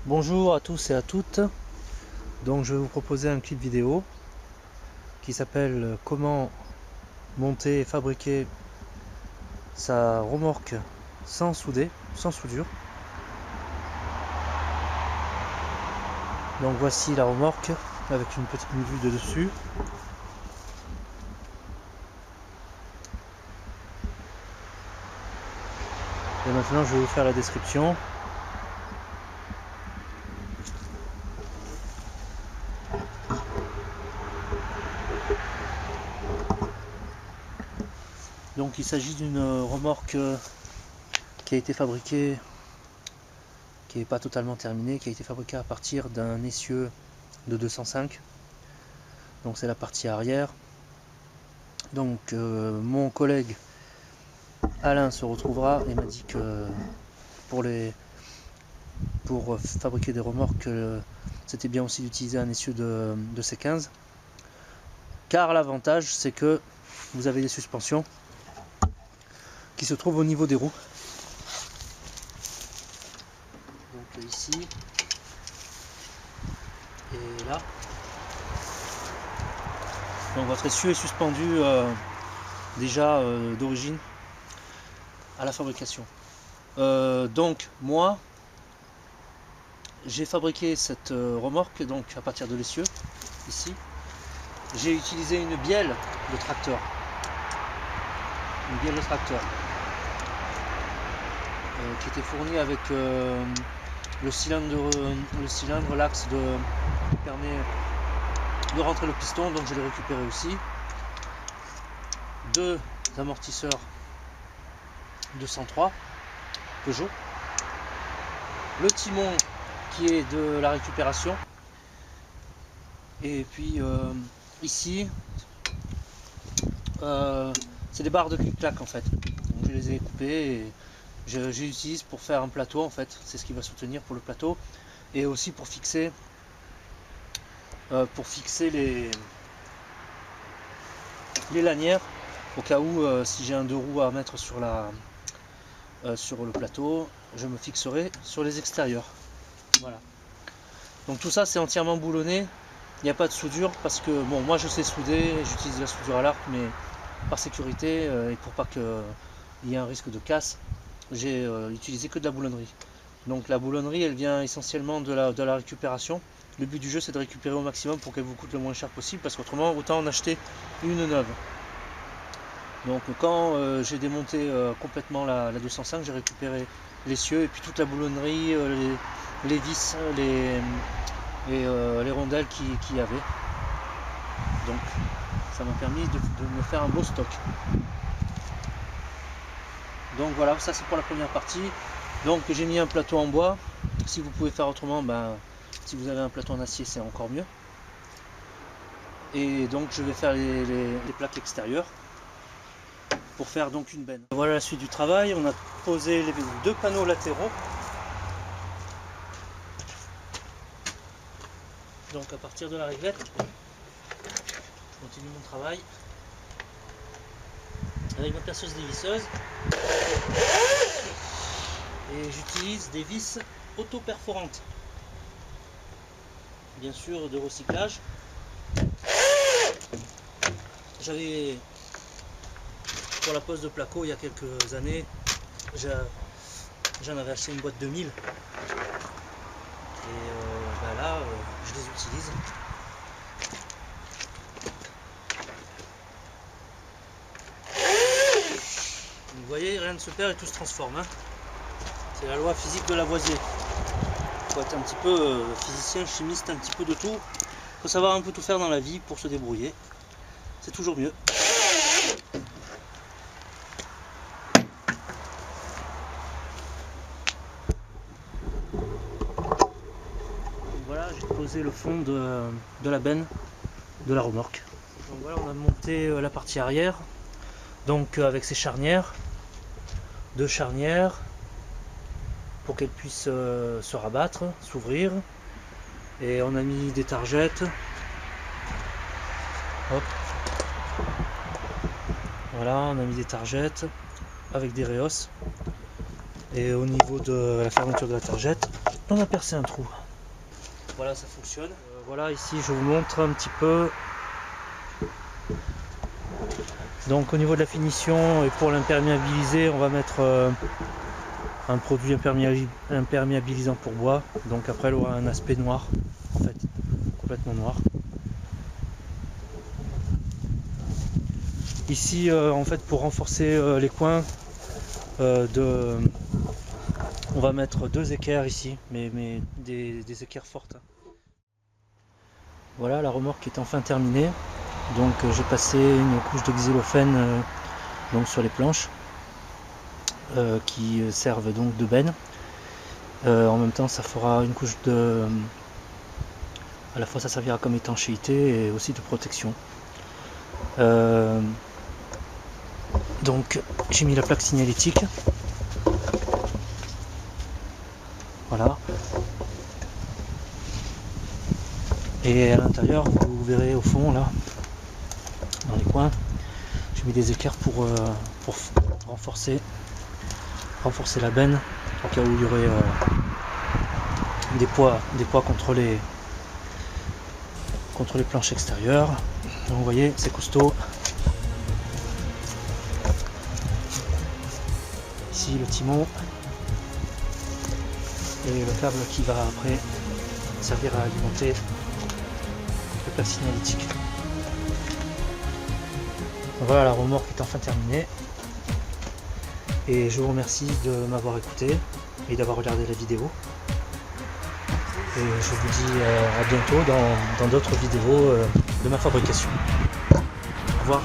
Bonjour à tous et à toutes. Donc je vais vous proposer un clip vidéo qui s'appelle comment monter et fabriquer sa remorque sans souder, sans soudure. Donc voici la remorque avec une petite vue de dessus. Et maintenant je vais vous faire la description. Donc il s'agit d'une remorque qui a été fabriquée, qui n'est pas totalement terminée, qui a été fabriquée à partir d'un essieu de 205. Donc c'est la partie arrière. Donc mon collègue Alain se retrouvera et m'a dit que pour fabriquer des remorques, c'était bien aussi d'utiliser un essieu de C15, car l'avantage c'est que vous avez des suspensions qui se trouvent au niveau des roues. Donc ici et là. Donc votre essieu est suspendu déjà d'origine à la fabrication. Donc moi j'ai fabriqué cette remorque donc à partir de l'essieu ici. J'ai utilisé une bielle de tracteur. Une bielle de tracteur qui était fournie avec le cylindre, l'axe qui permet de rentrer le piston, donc je l'ai récupéré aussi. Deux amortisseurs 203 Peugeot. Le timon qui est de la récupération. Et puis ici, c'est des barres de clic-clac en fait. Donc je les ai coupées et j'utilise pour faire un plateau en fait. C'est ce qui va soutenir pour le plateau. Et aussi pour fixer les lanières au cas où si j'ai un deux roues à mettre sur le plateau, je me fixerai sur les extérieurs. Voilà. Donc tout ça c'est entièrement boulonné. Il n'y a pas de soudure parce que bon, moi je sais souder, j'utilise la soudure à l'arc, mais par sécurité et pour pas qu'il y ait un risque de casse, j'ai utilisé que de la boulonnerie. Donc la boulonnerie elle vient essentiellement de la récupération. Le but du jeu c'est de récupérer au maximum pour qu'elle vous coûte le moins cher possible, parce qu'autrement autant en acheter une neuve. Donc quand j'ai démonté complètement la 205, j'ai récupéré l'essieu et puis toute la boulonnerie, les vis, les rondelles qu'il y avait. Donc ça m'a permis de me faire un beau stock. Donc voilà, ça c'est pour la première partie. Donc j'ai mis un plateau en bois. Si vous pouvez faire autrement, si vous avez un plateau en acier c'est encore mieux. Et donc je vais faire les plaques extérieures pour faire donc une benne. Voilà la suite du travail. On a posé les deux panneaux latéraux. Donc à partir de la réglette, je continue mon travail avec ma perceuse dévisseuse et j'utilise des vis auto-perforantes, bien sûr de recyclage. J'avais pour la pose de placo il y a quelques années, j'en avais acheté une boîte de 1000 et là je les utilise. Vous voyez, rien ne se perd et tout se transforme. C'est la loi physique de Lavoisier. Il faut être un petit peu physicien, chimiste, un petit peu de tout. Il faut savoir un peu tout faire dans la vie pour se débrouiller. C'est toujours mieux. Donc voilà, j'ai posé le fond de la benne de la remorque. Donc voilà, on a monté la partie arrière. Donc avec ces charnières, deux charnières pour qu'elle puisse se rabattre, s'ouvrir, et on a mis des targettes. Hop. Voilà, on a mis des targettes avec des réos Et au niveau de la fermeture de la targette, on a percé un trou. Voilà, ça fonctionne. Voilà, ici je vous montre un petit peu. Donc au niveau de la finition et pour l'imperméabiliser, on va mettre un produit imperméabilisant pour bois. Donc après elle aura un aspect noir, en fait, complètement noir. Ici en fait pour renforcer les coins, on va mettre 2 équerres ici, mais des équerres fortes. Voilà, la remorque est enfin terminée. Donc j'ai passé une couche de xylophène donc sur les planches qui servent donc de benne. En même temps ça fera une couche de... à la fois ça servira comme étanchéité et aussi de protection. Donc j'ai mis la plaque signalétique. Voilà. Et à l'intérieur, vous verrez au fond là, dans les coins, j'ai mis des équerres pour renforcer la benne, au cas où il y aurait des poids contre les planches extérieures. Donc vous voyez, c'est costaud. Ici le timon et le câble qui va après servir à alimenter le plaque signalétique. Voilà, la remorque est enfin terminée. Et je vous remercie de m'avoir écouté et d'avoir regardé la vidéo. Et je vous dis à bientôt dans d'autres vidéos de ma fabrication. Au revoir.